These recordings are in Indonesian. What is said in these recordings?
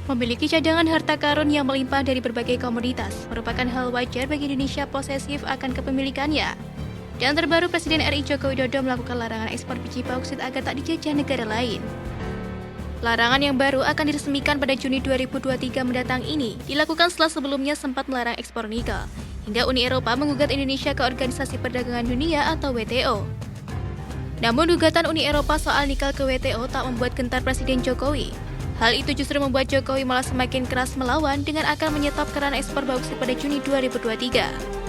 Memiliki cadangan harta karun yang melimpah dari berbagai komoditas merupakan hal wajar bagi Indonesia posesif akan kepemilikannya. Dan terbaru Presiden RI Joko Widodo melakukan larangan ekspor biji bauksit agar tak dijajah negara lain. Larangan yang baru akan diresmikan pada Juni 2023 mendatang ini dilakukan setelah sebelumnya sempat melarang ekspor nikel, hingga Uni Eropa menggugat Indonesia ke Organisasi Perdagangan Dunia atau WTO. Namun gugatan Uni Eropa soal nikel ke WTO tak membuat gentar Presiden Jokowi. Hal itu justru membuat Jokowi malah semakin keras melawan dengan akan menyetop keran ekspor bauksit pada Juni 2023.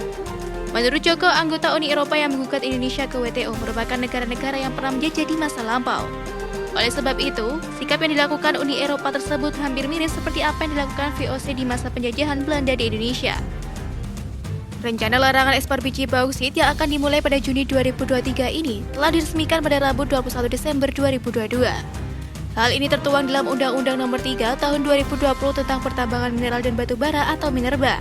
Menurut Joko, anggota Uni Eropa yang menggugat Indonesia ke WTO merupakan negara-negara yang pernah menjajah di masa lampau. Oleh sebab itu, sikap yang dilakukan Uni Eropa tersebut hampir mirip seperti apa yang dilakukan VOC di masa penjajahan Belanda di Indonesia. Rencana larangan ekspor biji bauksit yang akan dimulai pada Juni 2023 ini telah diresmikan pada Rabu 21 Desember 2022. Hal ini tertuang dalam Undang-Undang Nomor 3 Tahun 2020 tentang Pertambangan Mineral dan Batu Bara atau Minerba.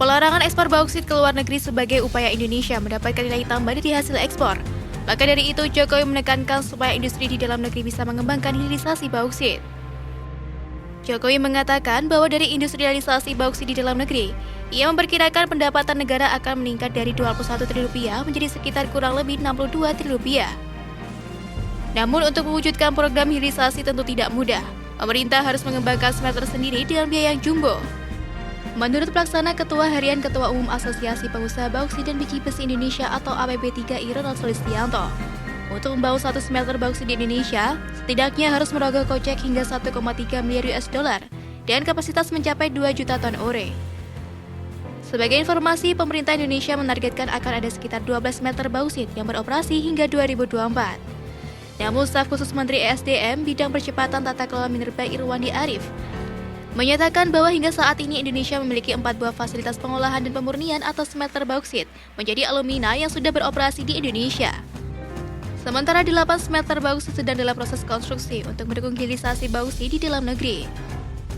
Pelarangan ekspor bauksit ke luar negeri sebagai upaya Indonesia mendapatkan nilai tambah dari hasil ekspor. Maka dari itu, Jokowi menekankan supaya industri di dalam negeri bisa mengembangkan hilirisasi bauksit. Jokowi mengatakan bahwa dari industrialisasi bauksit di dalam negeri, ia memperkirakan pendapatan negara akan meningkat dari Rp21 triliun menjadi sekitar kurang lebih Rp62 triliun. Namun untuk mewujudkan program hilirisasi tentu tidak mudah. Pemerintah harus mengembangkan smelter sendiri dengan biaya yang jumbo. Menurut Pelaksana Ketua Harian Ketua Umum Asosiasi Pengusaha Bauksit dan Biji Besi Indonesia atau APB3I Ronald Sulistianto, untuk membangun satu smelter bauksit di Indonesia, setidaknya harus merogoh kocek hingga 1,3 miliar US dollar dan kapasitas mencapai 2 juta ton ore. Sebagai informasi, pemerintah Indonesia menargetkan akan ada sekitar 12 smelter bauksit yang beroperasi hingga 2024. Namun, staf khusus Menteri ESDM bidang percepatan tata kelola minerba Irwandi Arif menyatakan bahwa hingga saat ini Indonesia memiliki 4 buah fasilitas pengolahan dan pemurnian atau smelter bauksit menjadi alumina yang sudah beroperasi di Indonesia. Sementara 8 smelter bauksit sedang dalam proses konstruksi untuk mendukung hilirisasi bauksit di dalam negeri.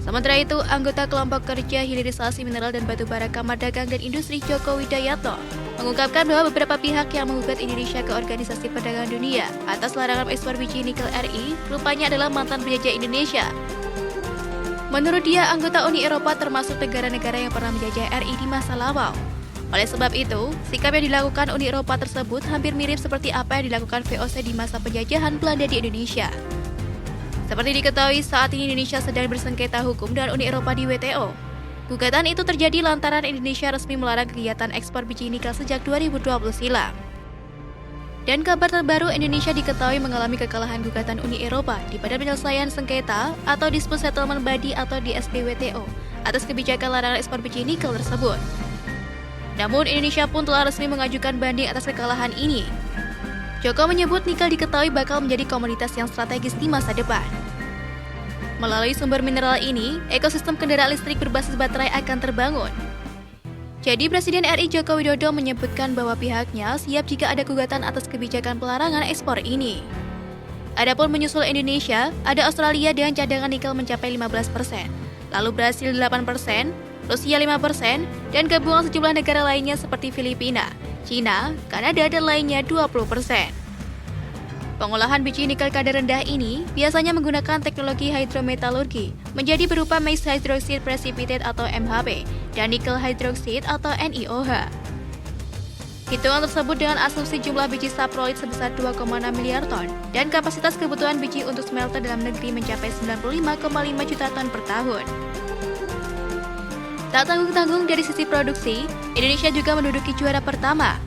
Sementara itu, anggota kelompok kerja hilirisasi mineral dan batu bara Kamar Dagang dan Industri Joko Widodo mengungkapkan bahwa beberapa pihak yang menggugat Indonesia ke Organisasi Perdagangan Dunia atas larangan ekspor biji nikel RI rupanya adalah mantan penjajah Indonesia. Menurut dia, anggota Uni Eropa termasuk negara-negara yang pernah menjajah RI di masa lampau. Oleh sebab itu, sikap yang dilakukan Uni Eropa tersebut hampir mirip seperti apa yang dilakukan VOC di masa penjajahan Belanda di Indonesia. Seperti diketahui, saat ini Indonesia sedang bersengketa hukum dengan Uni Eropa di WTO. Gugatan itu terjadi lantaran Indonesia resmi melarang kegiatan ekspor biji nikel sejak 2020 silam. Dan kabar terbaru, Indonesia diketahui mengalami kekalahan gugatan Uni Eropa di Badan Penyelesaian Sengketa atau Dispute Settlement Body atau DSB WTO atas kebijakan larangan ekspor biji nikel tersebut. Namun, Indonesia pun telah resmi mengajukan banding atas kekalahan ini. Joko menyebut nikel diketahui bakal menjadi komoditas yang strategis di masa depan. Melalui sumber mineral ini, ekosistem kendaraan listrik berbasis baterai akan terbangun. Jadi Presiden RI Joko Widodo menyebutkan bahwa pihaknya siap jika ada gugatan atas kebijakan pelarangan ekspor ini. Adapun menyusul Indonesia, ada Australia dengan cadangan nikel mencapai 15%, lalu Brasil 8%, Rusia 5%, dan gabungan sejumlah negara lainnya seperti Filipina, China, Kanada, dan lainnya 20%. Pengolahan biji nikel kadar rendah ini biasanya menggunakan teknologi hidrometalurgi menjadi berupa mixed hydroxide precipitate atau MHP dan nickel hydroxide atau NiOH. Hitungan tersebut dengan asumsi jumlah biji saprolit sebesar 2,6 miliar ton dan kapasitas kebutuhan biji untuk smelter dalam negeri mencapai 95,5 juta ton per tahun. Tak tanggung-tanggung dari sisi produksi, Indonesia juga menduduki juara pertama.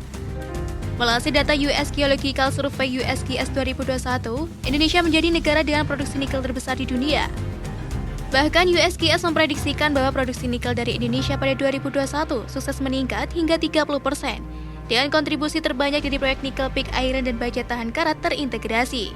Melansir data US Geological Survey USGS 2021, Indonesia menjadi negara dengan produksi nikel terbesar di dunia. Bahkan USGS memprediksikan bahwa produksi nikel dari Indonesia pada 2021 sukses meningkat hingga 30%, dengan kontribusi terbanyak dari proyek nikel pig iron dan baja tahan karat terintegrasi.